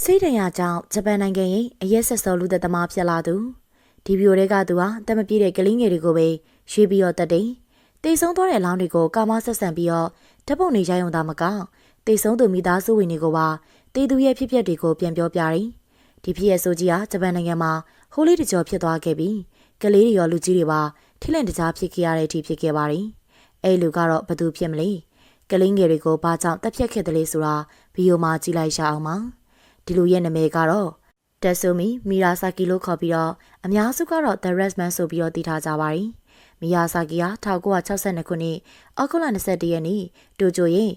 စိတ်တရားကြောင့်ဂျပန်နိုင်ငံရဲ့အရက်ဆက်စောလူသက်သမားဖြစ်လာသူဒီဗီဒီယိုတွေကသူဟာတမပြေတဲ့ကလေးငယ်တွေကိုပဲရွေးပြီးတော့တက်တယ်။တိတ်ဆုံးသွားတဲ့အလောင်းတွေကိုကာမဆက်ဆံပြီးတော့ဓာတ်ပုံတွေရိုက်ရုံသာမကတိတ်ဆုံးသူမိသားစုဝင်တွေကိုပါတေးသူရဲ့ဖြစ်ပျက်တွေကိုပြန်ပြောပြတယ်။ဒီဖြစ်ရဲ့ဆိုကြီးဟာဂျပန်နိုင်ငံမှာဟိုးလေးတကြောဖြစ်သွားခဲ့ပြီးကလေးတွေရောလူကြီးတွေပါထိလန့်တကြားဖြစ်ခဲ့ရတဲ့အထိဖြစ်ခဲ့ပါတယ်။အဲ့လူကတော့ဘသူဖြစ်မလဲ။ကလေးငယ်တွေကိုဘာကြောင့်တက်ဖြတ်ခဲ့တယ်လဲဆိုတာဗီဒီယိုမှာကြည့်လိုက်ရအောင်ပါ။ဒီလူရဲ့နာမည်ကတော့တက်ဆိုမီမီရာဆာကီလို့ခေါ်ပြီးတော့အများစုကတော့ The Red Man ဆိုပြီးတော့သိထားကြပါတယ်။မီရာဆာကီဟာ1962ခုနှစ်အောက်တိုဘာ21ရက်နေ့တိုကျိုရဲ့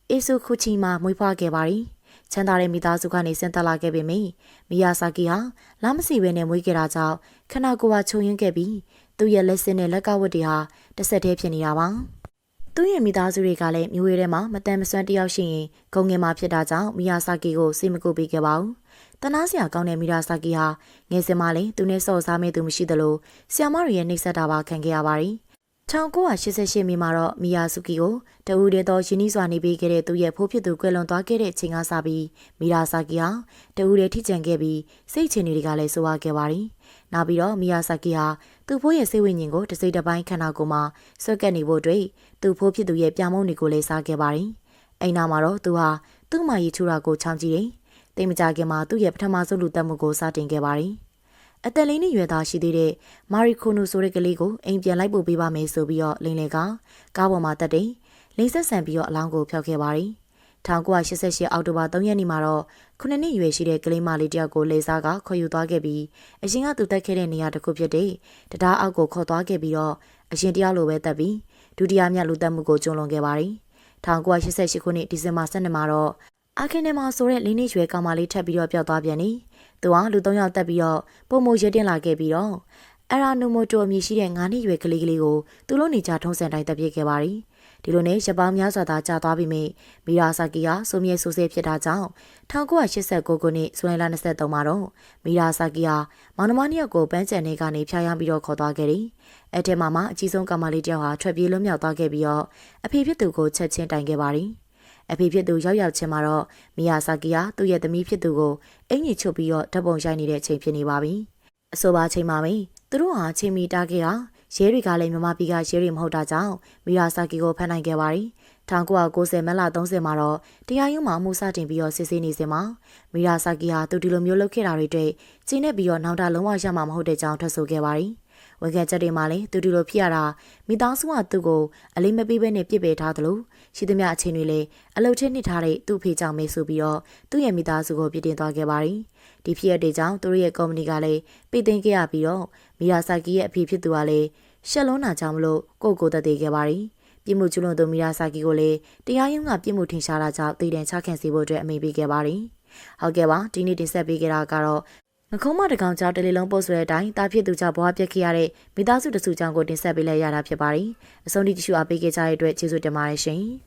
အေဆူခုချီမှာမွေးဖွားခဲ့ပါတယ်။ချမ်းသာတဲ့မိသားစုကနေဆင်းသက်လာခဲ့ပေမယ့်မီရာဆာကီဟာလမ်းမစီဘဲနဲ့မွေးခဲ့တာကြောင့်ခနာကိုယ်ကချုံရင်းခဲ့ပြီးသူ့ရဲ့လက်စင်းနဲ့လက်ကဝတ်တွေဟာတစ်ဆက်တည်းဖြစ်နေတာပါ။သူ့ရဲ့မိသားစုတွေကလည်းမျိုးရဲထဲမှာမတန်မစွမ်းတယောက်ရှိရင်ဂုံငင်မှာဖြစ်တာကြောင့်မီယာဆာကီကိုစိတ်မကူပေးခဲ့ပါဘူး။တနာစရာကောင်းတဲ့မီယာဆာကီဟာငယ်စဉ်မှာလည်းသူနဲ့ဆော့စားမဲ့သူမရှိသလိုဆီယာမတွေရဲ့နှိပ်စက်တာပါခံခဲ့ရပါတယ်။1988မိမှာတော့မီယာဆူကီကိုတဦးတည်းသောယင်းနှီးစွာနေပေးခဲ့တဲ့သူရဲ့ဖိုးဖြစ်သူကွယ်လွန်သွားခဲ့တဲ့ချိန်ကစပြီးမီယာဆာကီဟာတဦးတည်းထိကျန်ခဲ့ပြီးစိတ်ချတွေကလည်းဆိုးဝါးခဲ့ပါတယ်။နောက်ပြီးတော့မီယာဆာကီဟာသူ့ဖိုးရဲ့စိတ်ဝိညာဉ်ကိုတစ်စိတ်တစ်ပိုင်းခန္ဓာကိုယ်မှာဆွဲကပ်နေဖို့အတွက်သူ့ဖိုးဖြစ်သူရဲ့ပြာမုံတွေကိုလည်းစားခဲ့ပါတယ်။အိမ်နာမှာတော့သူဟာသူ့မကြီးချူတာကိုချောင်းကြည့်တယ်။တိတ်မကြခင်မှာသူ့ရဲ့ပထမဆုံးလူတက်မှုကိုစတင်ခဲ့ပါတယ်။အသက်လေးနှစ်ရွယ်သားရှိသေးတဲ့မာရီခိုနိုဆိုတဲ့ကလေးကိုအိမ်ပြန်လိုက်ပို့ပေးပါမယ်ဆိုပြီးတော့လိန်လေကကားပေါ်မှာတက်တယ်။လိန်ဆက်ဆန်ပြီးတော့အလောင်းကိုဖျောက်ခဲ့ပါတယ်။1988အောက်တိုဘာ3ရက်နေ့မှာတော့9နှစ်ရွယ်ရှိတဲ့ကလေးမလေးတယောက်ကိုလေစားကခေါ်ယူသွားခဲ့ပြီးအရင်ကသူတက်ခဲ့တဲ့နေရာတစ်ခုဖြစ်တဲ့တရားအောက်ကိုခေါ်သွားခဲ့ပြီးတော့အရင်တယောက်လိုပဲတက်ပြီးဒုတိယမြောက်လူတက်မှုကိုကျူးလွန်ခဲ့ပါတယ်။1988ခုနှစ်ဒီဇင်ဘာ12မှာတော့အာခင်နယ်မှာဆိုတဲ့လေးနှစ်ရွယ်ကောင်မလေးထပ်ပြီးတော့ပျောက်သွားပြန်ပြီ။သူကလူ3ယောက်တက်ပြီးတော့ပုံမရတင်လာခဲ့ပြီးတော့အရာနိုမိုတိုအမည်ရှိတဲ့9နှစ်ရွယ်ကလေးကိုသူတို့နေကြထုံးစံတိုင်းတက်ပြစ်ခဲ့ပါတယ်။ဒီလိုနဲ့ရပောင်းများစွာသာကြာသွားပြီးမီရာဆာကီကဆိုမြဲဆိုးဆဲဖြစ်တာကြောင့်1989ခုနှစ်ဇွန်လ23မှာတော့မီရာဆာကီဟာမောင်နှမနှစ်ယောက်ကိုပန်းချန်နေကနေဖျားရမ်းပြီးတော့ခေါ်သွားခဲ့တယ်။အဲ့ထဲမှာမှအကြီးဆုံးကောင်မလေးတယောက်ဟာထွက်ပြေးလွတ်မြောက်သွားခဲ့ပြီးတော့အဖေဖြစ်သူကိုချက်ချင်းတိုင်ခဲ့ပါတယ်။အဖေဖြစ်သူရောက်ချင်းမှာတော့မီယာဆာကီဟာသူ့ရဲ့သမီးဖြစ်သူကိုအင်ကြီးချုပ်ပြီးတော့ဓာတ်ပုံရိုက်နေတဲ့အချိန်ဖြစ်နေပါပြီ။အဆိုပါချိန်မှာပဲသူတို့ဟာချင်းမီတားခဲ့တာရဲတွေကလည်းမြမပြည်ကရဲတွေမဟုတ်တာကြောင့်မီယာဆာကီကိုဖမ်းနိုင်ခဲ့ပါတယ်။1990မတ်လ30မှာတော့တရားရုံးမှာအမှုစတင်ပြီးတော့စစ်ဆေးနေစဉ်မှာမီယာဆာကီဟာသူဒီလိုမျိုးလုပ်ခဲ့တာတွေအတွက်ကျင်းနေပြီးတော့နောက်တာလုံးဝရမှာမဟုတ်တဲ့ကြောင်းထွက်ဆိုခဲ့ပါတယ်။ဝန်ခံချက်တွေမှာလည်းသူဒီလိုဖြစ်ရတာမိသားစုကသူ့ကိုအလေးမပေးဘဲနဲ့ပြစ်ပယ်ထားသလိုရှိသမျှအချိန်တွေလည်းအလုတ်ထစ်နှစ်ထားတဲ့သူ့ဖေကြောင့်မေးဆိုပြီးတော့သူ့ရဲ့မိသားစုကိုပြစ်တင်သွားခဲ့ပါတယ်။ဒီဖြစ်ရတဲ့ကြောင့်သူတို့ရဲ့ကုမ္ပဏီကလည်းပိတ်သိမ်းခဲ့ရပြီးတော့မီယာဆာကီရဲ့အဖေဖြစ်သူကလည်းရှက်လုံးနာကြောင့်မလို့ကိုသက်သေခဲ့ပါတယ်။ပြစ်မှုကျူးလွန်သူမီယာဆာကီကိုလည်းတရားရုံးကပြစ်မှုထင်ရှားတာကြောင့်တည်တံ့ချခံစေဖို့အတွက်အမိန့်ပေးခဲ့ပါတယ်။ဟုတ်ကဲ့ပါဒီနေ့တင်ဆက်ပေးခဲ့တာကတော့ငကုံးမတကောင်ကြောင့်တလီလုံးပို့ဆိုတဲ့အတိုင်းတာဖြစ်သူကြောင့်ဘဝပြက်ခဲ့ရတဲ့မိသားစုတစုကြောင့်ကိုတင်ဆက်ပေးလိုက်ရတာဖြစ်ပါတယ်။အဆုံးထိကြည့်ရှုအားပေးခဲ့ကြတဲ့အတွက်ကျေးဇူးတင်ပါတယ်ရှင်။